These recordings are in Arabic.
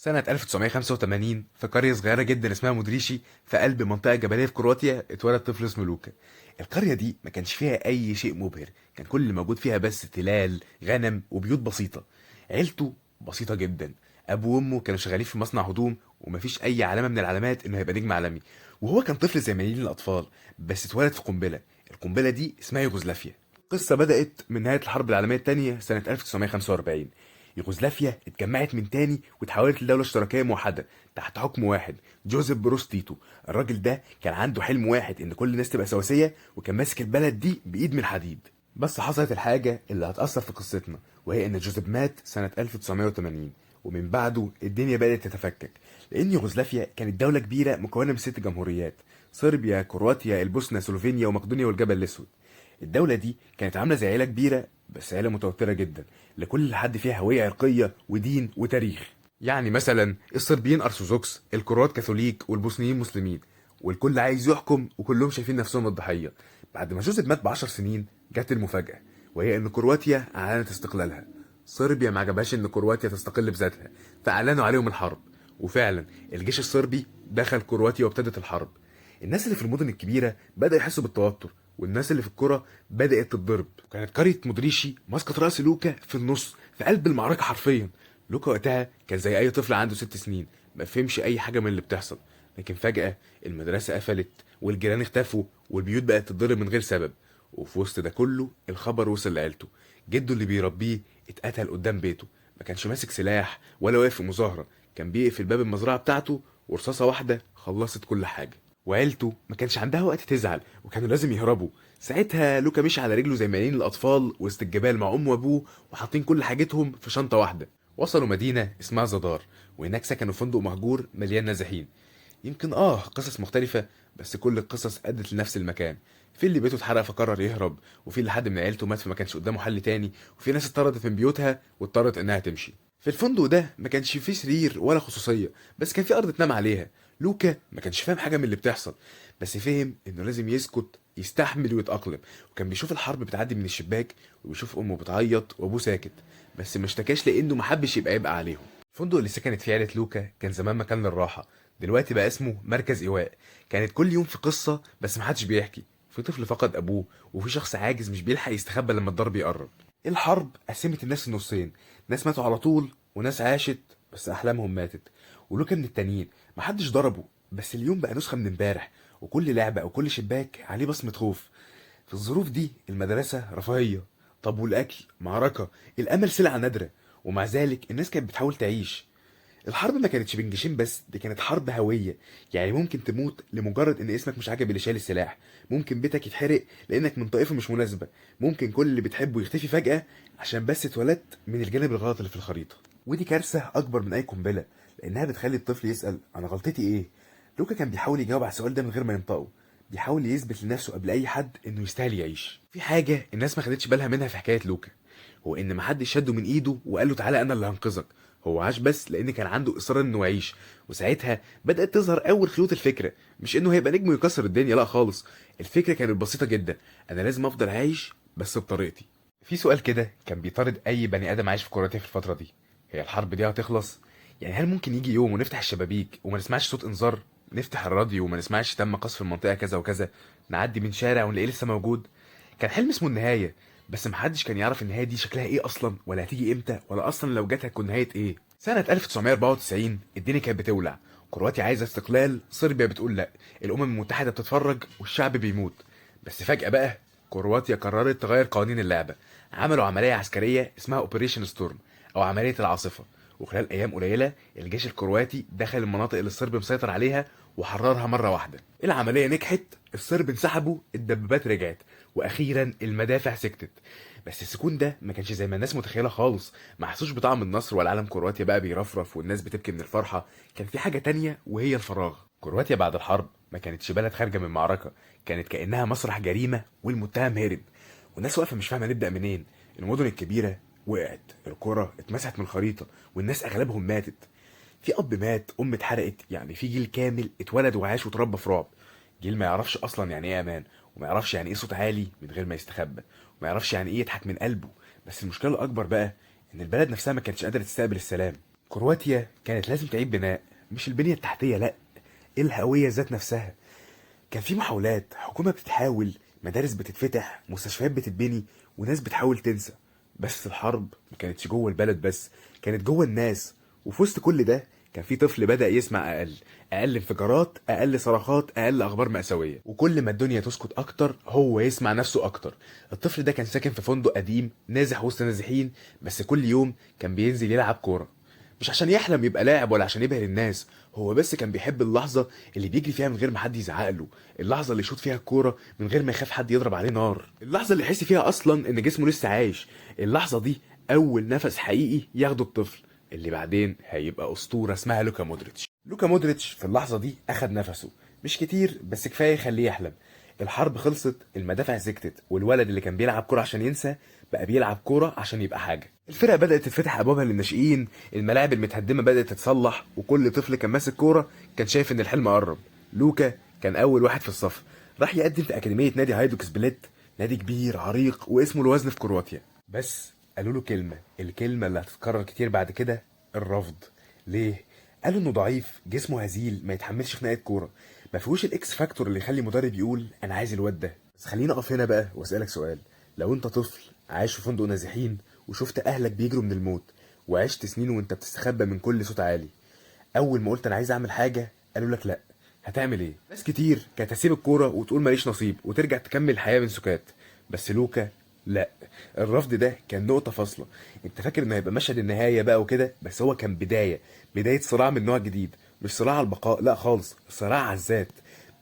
سنة 1985 في قرية صغيرة جدا اسمها مودريشي في قلب منطقة جبلية في كرواتيا اتولد طفل اسمه لوكا. القرية دي ما كانش فيها أي شيء مبهر، كان كل اللي موجود فيها بس تلال غنم وبيوت بسيطة. عيلته بسيطة جدا، أبوه وأمه كانوا شغالين في مصنع هدوم ومفيش أي علامة من العلامات إنه هيبقى نجم عالمي. وهو كان طفل زي ملايين الأطفال، بس اتولد في قنبلة. القنبلة دي اسمها يوغوسلافيا. القصة بدأت من نهاية الحرب العالمية التانية سنة 1945. يوغوسلافيا اتجمعت من تاني وتحولت لدولة اشتراكية موحدة تحت حكم واحد، جوزيف بروز تيتو. الراجل ده كان عنده حلم واحد، ان كل الناس تبقى سواسية، وكان ماسك البلد دي بإيد من حديد. بس حصلت الحاجة اللي هتأثر في قصتنا، وهي ان جوزيف مات سنة 1980، ومن بعده الدنيا بدأت تتفكك. لأن يوغوسلافيا كانت دولة كبيرة مكونة من 6 جمهوريات: صربيا، كرواتيا، البوسنة، سلوفينيا، ومقدونيا، والجبل الأسود. الدولة دي كانت عاملة زي عيلة كبيرة، بس عيلة متوترة جدا. لكل حد فيها هوية عرقية ودين وتاريخ. يعني مثلا الصربيين أرثوذكس، الكروات كاثوليك، والبوسنيين مسلمين، والكل عايز يحكم وكلهم شايفين نفسهم الضحية. بعد ما جوزيف مات ب10 سنين جت المفاجأة، وهي إن كرواتيا أعلنت استقلالها. صربيا ما عجبهاش إن كرواتيا تستقل بذاتها، فأعلنوا عليهم الحرب. وفعلا الجيش الصربي دخل كرواتيا وابتدت الحرب. الناس اللي في المدن الكبيرة بدأوا يحسوا بالتوتر، والناس اللي في القرى بدأت تتضرب. كانت قرية مودريشي ماسكة رأس لوكا في النص في قلب المعركة حرفيا. لوكا وقتها كان زي أي طفل عنده 6 سنين، ما فهمش أي حاجة من اللي بتحصل. لكن فجأة المدرسة قفلت، والجيران اختفوا، والبيوت بقت تتضرب من غير سبب. وفي وسط ده كله الخبر وصل لعيلته. جده اللي بيربيه اتقتل قدام بيته. ما كانش ماسك سلاح ولا واقف في مظاهرة، كان بيقفل باب المزرعة بتاعته، ورصاصة واحدة خلصت كل حاجة. وعيلته ما كانش عندها وقت تزعل، وكانوا لازم يهربوا. ساعتها لوكا مشي على رجله زي ملايين الاطفال وسط الجبال مع امه وابوه، وحاطين كل حاجتهم في شنطه واحده. وصلوا مدينه اسمها زدار، وهناك سكنوا في فندق مهجور مليان نازحين. يمكن قصص مختلفه، بس كل القصص ادت لنفس المكان. في اللي بيته اتحرق فقرر يهرب، وفي اللي حد من عيلته مات فما كانش قدامه حل تاني، وفي ناس اتطردت من بيوتها واضطرت انها تمشي. في الفندق ده ما كانش فيه سرير ولا خصوصيه، بس كان في ارض تنام عليها. لوكا ما كانش فاهم حاجه من اللي بتحصل، بس فهم انه لازم يسكت يستحمل ويتأقلم. وكان بيشوف الحرب بتعدي من الشباك، وبيشوف امه بتعيط وابوه ساكت، بس ما اشتكاش لانه ما حبش يبقى عليهم. الفندق اللي سكنت فيه عيلة لوكا كان زمان مكان للراحة، دلوقتي بقى اسمه مركز إيواء. كانت كل يوم في قصة، بس محدش بيحكي. في طفل فقد أبوه، وفي شخص عاجز مش بيلحق يستخبى لما الضرب يقرب. الحرب قسمت الناس نصين: ناس ماتوا على طول، وناس عاشت بس أحلامهم ماتت. ولوكا من التانيين، محدش ضربه، بس اليوم بقى نسخة من امبارح، وكل لعبة أو كل شباك عليه بصمة خوف. في الظروف دي المدرسة رفاهية، طب والأكل معركة، الأمل سلعة نادرة. ومع ذلك الناس كانت بتحاول تعيش. الحرب ما كانتش بين جيشين بس، دي كانت حرب هوية. يعني ممكن تموت لمجرد ان اسمك مش عاجب اللي شايل السلاح، ممكن بيتك يتحرق لانك من طائفة مش مناسبة، ممكن كل اللي بتحبه يختفي فجأة عشان بس اتولدت من الجانب الغلط اللي في الخريطة. ودي كارثة اكبر من اي قنبلة، لانها بتخلي الطفل يسأل انا غلطتي ايه. لوكا كان بيحاول يجاوب على السؤال ده من غير ما ينطقه، بيحاول يثبت لنفسه قبل اي حد انه يستاهل يعيش. في حاجة الناس ما خدتش بالها منها في حكاية لوكا، هو ان محدش شده من ايده وقال له تعالى انا اللي هنقذك. هو عاش بس لان كان عنده اصرار انه يعيش. وساعتها بدات تظهر اول خيوط الفكره، مش انه هيبقى نجم ويكسر الدنيا، لا خالص. الفكره كانت بسيطه جدا: انا لازم افضل عايش بس بطريقتي. في سؤال كده كان بيطارد اي بني ادم عايش في كرواتيا في الفتره دي: هي الحرب دي هتخلص؟ يعني هل ممكن يجي يوم ونفتح الشبابيك وما نسمعش صوت انذار، نفتح الراديو وما نسمعش تم قصف المنطقه كذا وكذا، نعدي من شارع ونلاقيه لسه موجود؟ كان حلم اسمه النهايه، بس محدش كان يعرف النهايه دي شكلها ايه اصلا، ولا هتيجي امتى، ولا اصلا لو جت هتكون نهايه ايه. سنه 1994 الدنيا كانت بتولع. كرواتيا عايزه استقلال، صربيا بتقول لا، الامم المتحده بتتفرج، والشعب بيموت. بس فجاه بقى كرواتيا قررت تغير قوانين اللعبه. عملوا عمليه عسكريه اسمها اوبريشن ستورم، او عمليه العاصفه. وخلال ايام قليله الجيش الكرواتي دخل المناطق اللي الصرب مسيطر عليها وحررها مره واحده. العمليه نجحت، الصرب انسحبوا، الدبابات رجعت، واخيرا المدافع سكتت. بس السكون ده ما كانش زي ما الناس متخيله خالص. ما حسوش بطعم النصر ولا علم كرواتيا بقى بيرفرف والناس بتبكي من الفرحه. كان في حاجه تانية، وهي الفراغ. كرواتيا بعد الحرب ما كانتش بلد خارجه من معركه، كانت كانها مسرح جريمه والمتهم هرب. والناس واقفه مش فاهمه نبدا منين. المدن الكبيره وقعت، القرى اتمسحت من الخريطه، والناس اغلبهم ماتت. في اب مات، ام اتحرقت، يعني في جيل كامل اتولد وعاش وتربى في رعب. جيل ما يعرفش اصلا يعني ايه امان، وما يعرفش يعني ايه صوت عالي من غير ما يستخبى، وما يعرفش يعني ايه يضحك من قلبه. بس المشكله الاكبر بقى ان البلد نفسها ما كانتش قادره تستقبل السلام. كرواتيا كانت لازم تعيد بناء، مش البنية التحتية لأ، الهوية ذات نفسها. كان في محاولات، حكومة بتتحاول، مدارس بتتفتح، مستشفيات بتتبني، وناس بتحاول تنسى. بس الحرب ما كانتش جوه البلد بس، كانت جوه الناس. وفي وسط كل ده كان في طفل بدأ يسمع أقل انفجارات، أقل صرخات، أقل أخبار مأساوية. وكل ما الدنيا تسكت أكتر هو يسمع نفسه أكتر. الطفل ده كان ساكن في فندق قديم نازح وسط نازحين، بس كل يوم كان بينزل يلعب كورة. مش عشان يحلم يبقى لاعب ولا عشان يبهر الناس، هو بس كان بيحب اللحظة اللي بيجري فيها من غير ما حد يزعق له، اللحظة اللي يشوط فيها الكورة من غير ما يخاف حد يضرب عليه نار، اللحظة اللي يحس فيها أصلا إن جسمه لسه عايش. اللحظة دي أول نفس حقيقي ياخده الطفل اللي بعدين هيبقى أسطورة اسمها لوكا مودريتش. لوكا مودريتش في اللحظة دي أخد نفسه، مش كتير بس كفاية يخليه يحلم. الحرب خلصت، المدافع سكتت، والولد اللي كان بيلعب كورة عشان ينسى بقى بيلعب كورة عشان يبقى حاجة. الفرق بدأت تتفتح أبوابها للناشئين، الملاعب المتهدمة بدأت تتصلح، وكل طفل كان ماسك كورة كان شايف إن الحلم قرب. لوكا كان أول واحد في الصف، راح يقدم في أكاديمية نادي هايدوك سبليت، نادي كبير عريق واسمه الوزن في كرواتيا. بس قالوا له كلمة، الكلمة اللي هتتكرر كتير بعد كده: الرفض. ليه؟ قالوا انه ضعيف، جسمه هزيل، ما يتحملش خناقه كوره، ما فيهوش الاكس فاكتور اللي يخلي مدرب يقول انا عايز الواد ده. بس خليني اقف هنا بقى واسالك سؤال: لو انت طفل عايش في فندق نازحين وشفت اهلك بيجروا من الموت، وعشت سنين وانت بتستخبى من كل صوت عالي، اول ما قلت انا عايز اعمل حاجه قالوا لك لا، هتعمل ايه؟ ناس كتير كانت هتسيب الكوره وتقول ماليش نصيب وترجع تكمل الحياه من سكات. بس لوكا لا، الرفض ده كان نقطه فاصله. انت فاكر انه هيبقى مشهد النهايه بقى وكده، بس هو كان بدايه صراع من نوع جديد، مش صراع على البقاء لا خالص، صراع على الذات.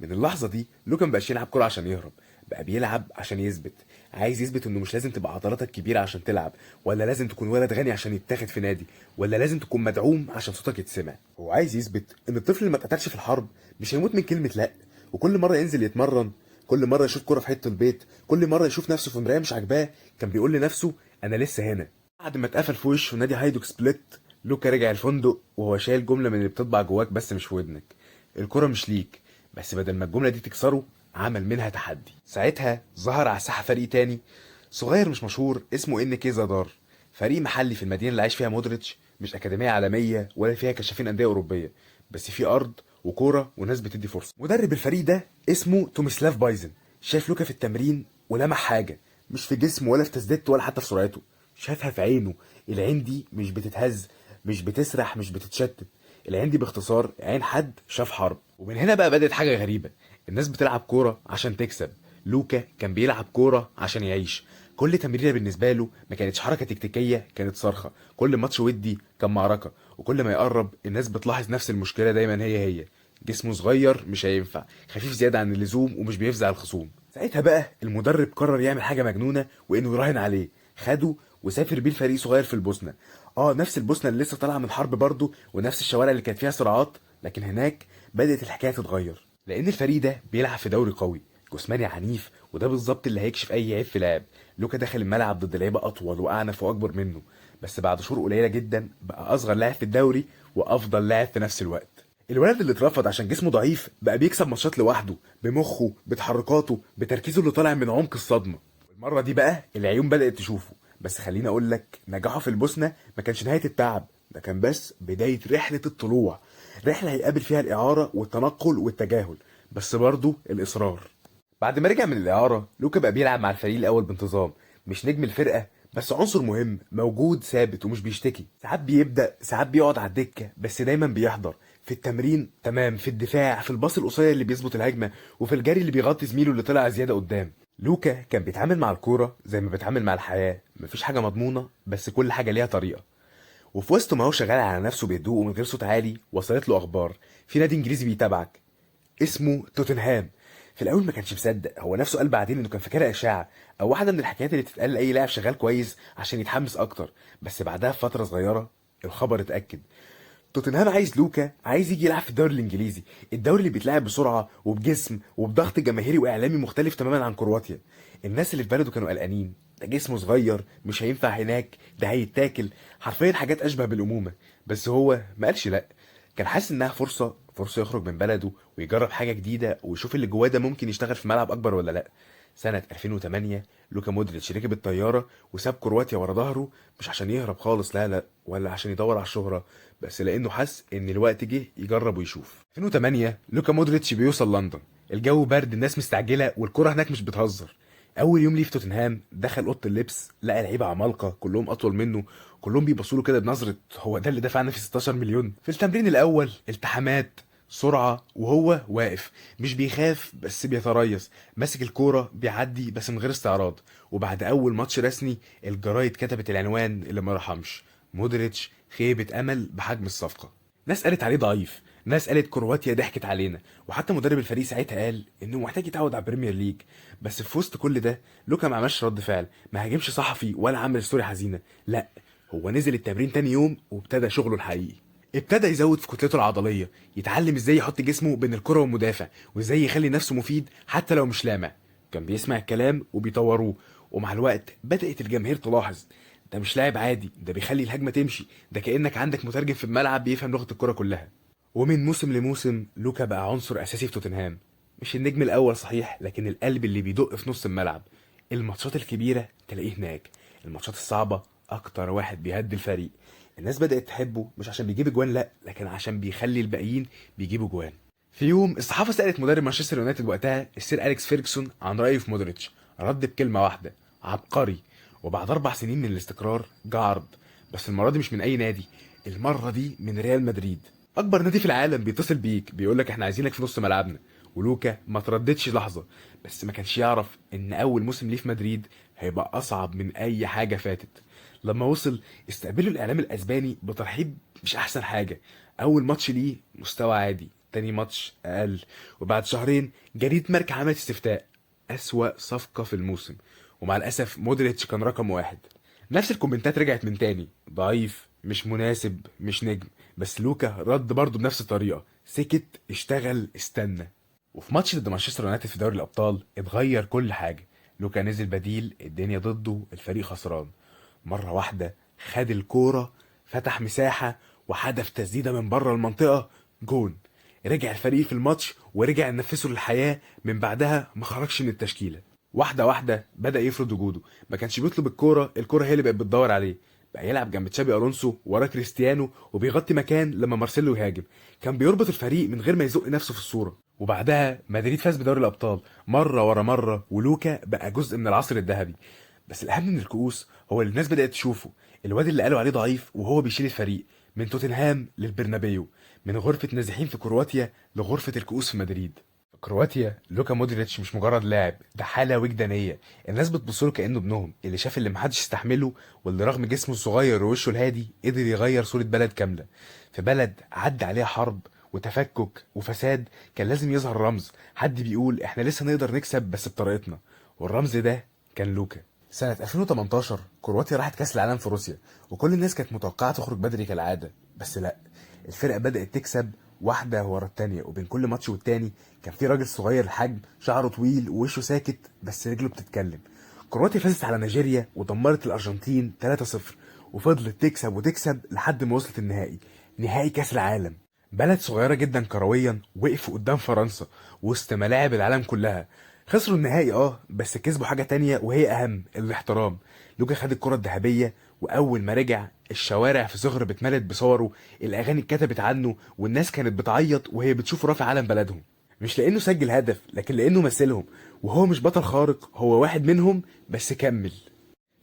من اللحظه دي لوكا مبقاش يلعب كوره عشان يهرب، بقى بيلعب عشان يثبت. عايز يثبت انه مش لازم تبقى عضلاتك كبيره عشان تلعب، ولا لازم تكون ولد غني عشان يتاخد في نادي، ولا لازم تكون مدعوم عشان صوتك يتسمع. هو عايز يثبت ان الطفل اللي ما اتقتلش في الحرب مش هيموت من كلمه لا. وكل مره ينزل يتمرن، كل مره يشوف كوره في حته البيت، كل مره يشوف نفسه في مرايه مش عاجباه، كان بيقول لنفسه انا لسه هنا. بعد ما اتقفل في وشه نادي هايدوك سبليت، لوكا رجع الفندق وهو شايل جمله من اللي بتطبع جواك بس مش في ودنك: الكوره مش ليك. بس بدل ما الجمله دي تكسره، عمل منها تحدي. ساعتها ظهر على الساحه فريق تاني صغير مش مشهور اسمه ان كي زادار، فريق محلي في المدينه اللي عايش فيها مودريتش، مش اكاديميه عالميه ولا فيها كشافين انديه اوروبيه، بس في ارض وكوره وناس بتدي فرصه. مدرب الفريق ده اسمه توميسلاف بايزن، شاف لوكا في التمرين ولمح حاجه، مش في جسمه ولا في تسديدته ولا حتى في سرعته، شافها في عينه. العين دي مش بتتهز، مش بتسرح، مش بتتشتت. العين دي باختصار عين حد شاف حرب. ومن هنا بقى بدأت حاجة غريبة: الناس بتلعب كورة عشان تكسب، لوكا كان بيلعب كورة عشان يعيش. كل تمريرة بالنسبة له ما كانتش حركة تكتيكية، كانت صرخة. كل ماتش ودي كان معركة، وكل ما يقرب الناس بتلاحظ نفس المشكلة دايما هي جسمه صغير مش هينفع، خفيف زيادة عن اللزوم ومش بيفزع الخصوم. ساعتها بقى المدرب قرر يعمل حاجة مجنونة وإنه يراهن عليه. خده وسافر بيه لفريق صغير في البوسنة. نفس البوسنة اللي لسه طالعة من حرب برضه، ونفس الشوارع اللي كانت فيها صراعات، لكن هناك بدأت الحكاية تتغير، لأن الفريق ده بيلعب في دوري قوي جسماني عنيف، وده بالظبط اللي هيكشف أي عيب في لاعب. لوكا دخل الملعب ضد لعيبة أطول وأعنف وأكبر منه، بس بعد شهور قليلة جدا بقى أصغر لاعب في الدوري وأفضل لاعب في نفس الوقت. الولد اللي اترفض عشان جسمه ضعيف بقى بيكسب ماتشات لوحده، بمخه، بتحركاته، بتركيزه اللي طالع من عمق الصدمة. والمرة دي بقى العيون بدأت تشوفه. بس خليني اقول لك، نجاحه في البوسنة ما كانش نهاية التعب، ده كان بس بداية رحلة الطلوع، رحلة هيقابل فيها الإعارة والتنقل والتجاهل، بس برضه الإصرار. بعد ما رجع من الإعارة لوكا بقى بيلعب مع الفريق الأول بانتظام، مش نجم الفرقة بس عنصر مهم، موجود ثابت ومش بيشتكي. ساعات بيبدأ، ساعات بيقعد على الدكة، بس دايما بيحضر في التمرين تمام، في الدفاع، في الباص القصير اللي بيظبط الهجمة، وفي الجري اللي بيغطي زميله اللي طلع زيادة قدام. لوكا كان بيتعامل مع الكورة زي ما بيتعامل مع الحياة، مفيش حاجة مضمونة بس كل حاجة ليها طريقة. وفي وسط ما هو شغال على نفسه بهدوء ومن غير صوت عالي، وصلت له أخبار في نادي إنجليزي بيتابعك اسمه توتنهام. في الاول ما كانش مصدق، هو نفسه قال بعدين انه كان فاكرها اشاعه او واحده من الحكايات اللي تتقال لاي لاعب شغال كويس عشان يتحمس اكتر. بس بعدها بفتره صغيره الخبر اتاكد: توتنهام عايز لوكا، عايز يجي يلعب في الدوري الانجليزي، الدوري اللي بيتلعب بسرعه وبجسم وبضغط جماهيري واعلامي مختلف تماما عن كرواتيا. الناس اللي في بلده كانوا قلقانين: ده جسمه صغير، مش هينفع هناك، ده هيتاكل، حرفيا حاجات اشبه بالامومه. بس هو ما قالش لا، كان حاسس انها فرصه يخرج من بلده ويجرب حاجه جديده ويشوف اللي جواه ده ممكن يشتغل في ملعب اكبر ولا لا. سنة 2008 لوكا مودريتش ركب الطيارة وساب كرواتيا ورا ظهره، مش عشان يهرب خالص، لا لا، ولا عشان يدور على الشهرة، بس لأنه حس إن الوقت جه يجرب ويشوف. 2008 لوكا مودريتش بيوصل لندن، الجو برد، الناس مستعجلة، والكرة هناك مش بتهزر. أول يوم ليه في توتنهام دخل أوضة اللبس، لقى لعيبة عمالقة كلهم أطول منه، كلهم بيبصوا له كده بنظرة هو ده اللي دفعنا في 16 مليون. في التمرين الأول التحامات، سرعة، وهو واقف مش بيخاف بس بيتريث، ماسك الكورة بيعدي بس من غير استعراض. وبعد أول ماتش رسمي الجرايد كتبت العنوان اللي ما رحمش: مودريتش خيبة أمل بحجم الصفقة. ناس قالت عليه ضعيف، ناس قالت كرواتيا ضحكت علينا، وحتى مدرب الفريق ساعتها قال انه محتاج يتعود على البريمير ليج. بس في وسط كل ده لوكا ما عملش رد فعل، ما هاجمش صحفي ولا عمل ستوري حزينه، لا، هو نزل التمرين تاني يوم وابتدى شغله الحقيقي. ابتدى يزود في كتلته العضليه، يتعلم ازاي يحط جسمه بين الكره والمدافع، وازاي يخلي نفسه مفيد حتى لو مش لامع. كان بيسمع الكلام وبيطوروه، ومع الوقت بدأت الجماهير تلاحظ ده مش لاعب عادي، ده بيخلي الهجمه تمشي، ده كأنك عندك مترجم في الملعب بيفهم لغه الكره كلها. ومن موسم لموسم لوكا بقى عنصر اساسي في توتنهام، مش النجم الاول صحيح، لكن القلب اللي بيدق في نص الملعب. الماتشات الكبيره تلاقيه هناك، الماتشات الصعبه اكتر واحد بيهدي الفريق. الناس بدأت تحبه مش عشان بيجيب جوان، لا، لكن عشان بيخلي الباقيين بيجيبوا جوان. في يوم الصحافه سالت مدرب مانشستر يونايتد وقتها السير اليكس فيرجسون عن رايه في مودريتش، رد بكلمه واحده: عبقري. وبعد 4 سنين من الاستقرار جه عرض، بس المره دي مش من اي نادي، المره دي من ريال مدريد، اكبر نادي في العالم. بيتصل بيك بيقول لك احنا عايزينك في نص ملعبنا. ولوكا ما ترددش لحظه، بس ما كانش يعرف ان اول موسم ليه في مدريد هيبقى اصعب من اي حاجه فاتت. لما وصل استقبله الاعلام الاسباني بترحيب مش احسن حاجه. اول ماتش ليه مستوى عادي، تاني ماتش اقل، وبعد شهرين جريدة ماركا عملت استفتاء: اسوأ صفقه في الموسم. ومع الاسف مودريتش كان رقم واحد. نفس الكومنتات رجعت من تاني: ضعيف، مش مناسب، مش نجم. بس لوكا رد برضه بنفس الطريقه: سكت، اشتغل، استنى. وفي ماتش ضد مانشستر يونايتد في دوري الابطال اتغير كل حاجه. لوكا نزل بديل، الدنيا ضده، الفريق خسران. مره واحده خد الكوره، فتح مساحه، وحدف تسديده من بره المنطقه، جون. رجع الفريق في الماتش ورجع نفسه للحياه، من بعدها ما خرجش من التشكيله. واحده واحده بدأ يفرض وجوده، ما كانش بيطلب الكوره، الكوره هي اللي بقت بتدور عليه. بقى يلعب جنب تشابي الونسو ورا كريستيانو، وبيغطي مكان لما مارسيلو يهاجم. كان بيربط الفريق من غير ما يزق نفسه في الصوره. وبعدها مدريد فاز بدوري الابطال مره ورا مره، ولوكا بقى جزء من العصر الذهبي. بس الاهم من الكؤوس هو اللي الناس بدأت تشوفه، الواد اللي قالوا عليه ضعيف وهو بيشيل الفريق من توتنهام للبرنابيو، من غرفة نازحين في كرواتيا لغرفة الكؤوس في مدريد. في كرواتيا لوكا مودريتش مش مجرد لاعب، ده حالة وجدانية. الناس بتبصله كأنه ابنهم اللي شاف اللي محدش يستحمله، واللي رغم جسمه الصغير ووشه الهادي قدر يغير صورة بلد كاملة. في بلد عدى عليها حرب وتفكك وفساد كان لازم يظهر رمز، حد بيقول احنا لسه نقدر نكسب بس بطريقتنا، والرمز ده كان لوكا. سنة 2018 كرواتيا راحت كأس العالم في روسيا، وكل الناس كانت متوقعة تخرج بدري كالعادة، بس لا، الفرقة بدأت تكسب واحدة ورا التانية، وبين كل ماتش والتاني كان في راجل صغير الحجم، شعره طويل ووشه ساكت بس رجله بتتكلم. كرواتيا فازت على نيجيريا ودمرت الأرجنتين 3-0، وفضلت تكسب وتكسب لحد ما وصلت النهائي، نهائي كأس العالم. بلد صغيرة جدا كرويا وقفوا قدام فرنسا وسط ملاعب العالم كلها. خسروا النهائي بس كسبوا حاجة تانية وهي أهم: الاحترام. لوكا خد الكرة الذهبية، وأول ما رجع الشوارع في صغر اتملت بصوره، الأغاني اتكتبت عنه، والناس كانت بتعيط وهي بتشوف رافع علم بلدهم. مش لأنه سجل هدف، لكن لأنه مثلهم، وهو مش بطل خارق، هو واحد منهم بس كمل.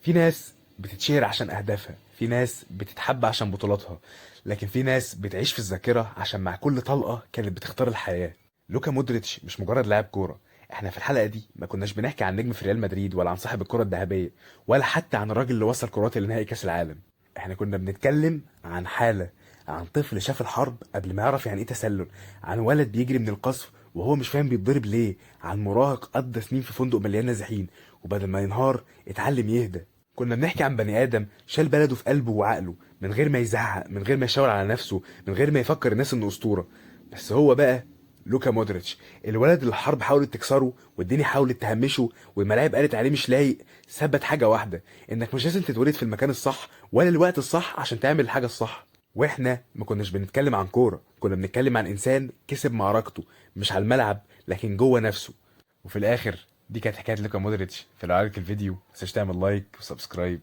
في ناس بتتشهر عشان أهدافها، في ناس بتتحب عشان بطولاتها، لكن في ناس بتعيش في الذاكرة عشان مع كل طلقة كانت بتختار الحياة. لوكا مودريتش مش مجرد لاعب كورة، احنا في الحلقة دي ما كناش بنحكي عن نجم في ريال مدريد، ولا عن صاحب الكرة الذهبية، ولا حتى عن الراجل اللي وصل كرواتيا لنهائي كأس العالم. احنا كنا بنتكلم عن حالة، عن طفل شاف الحرب قبل ما يعرف يعني ايه تسلل، عن ولد بيجري من القصف وهو مش فاهم بيتضرب ليه، عن مراهق قضى سنين في فندق مليان نازحين وبدل ما ينهار اتعلم يهدى. كنا بنحكي عن بني ادم شال بلده في قلبه وعقله، من غير ما يزعق، من غير ما يشاور على نفسه، من غير ما يفكر الناس انه اسطوره. بس هو بقى لوكا مودريتش، الولد اللي الحرب حاولت تكسره والدنيا حاولت تهمشه والملاعب قالت عليه مش لايق، ثبت حاجه واحده: انك مش لازم تتولد في المكان الصح ولا الوقت الصح عشان تعمل الحاجه الصح. واحنا ما كناش بنتكلم عن كوره، كنا بنتكلم عن انسان كسب معركته، مش على الملعب لكن جوه نفسه. وفي الاخر دي كانت حكايه لوكا مودريتش. فلو عجبك الفيديو متنساش تعمل لايك وسبسكرايب،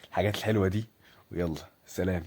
الحاجات الحلوه دي. ويلا سلام.